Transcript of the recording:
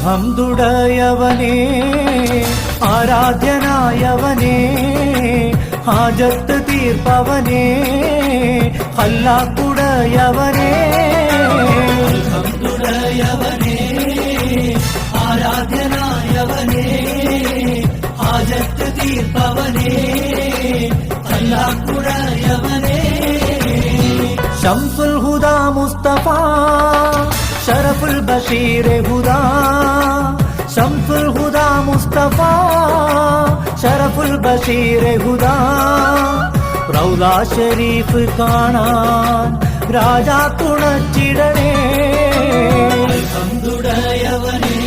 ഹംദുടയവനേ ആരാധ്യനായവനേ ഹാജത്ത് തീർപ്പവനേ ഖല്ലാഖുടയവനേ ഹംദുടയവനേ ആരാധ്യനായവനേ ഹാജത്ത് തീർപ്പവനേ ഖല്ലാഖുടയവനേ ശംസുൽ ഹുദാ മുസ്തഫ ശറഫുൽ ബഷീർ ഹുദാ ശംസുൽ ഹുദാ മുസ്തഫ ശറഫുൽ ബഷീർ ഹുദാ റൗള ശരീഫ് കാണാൻ രാജാ തുണച്ചിടണേ ഹംദുടയവനേ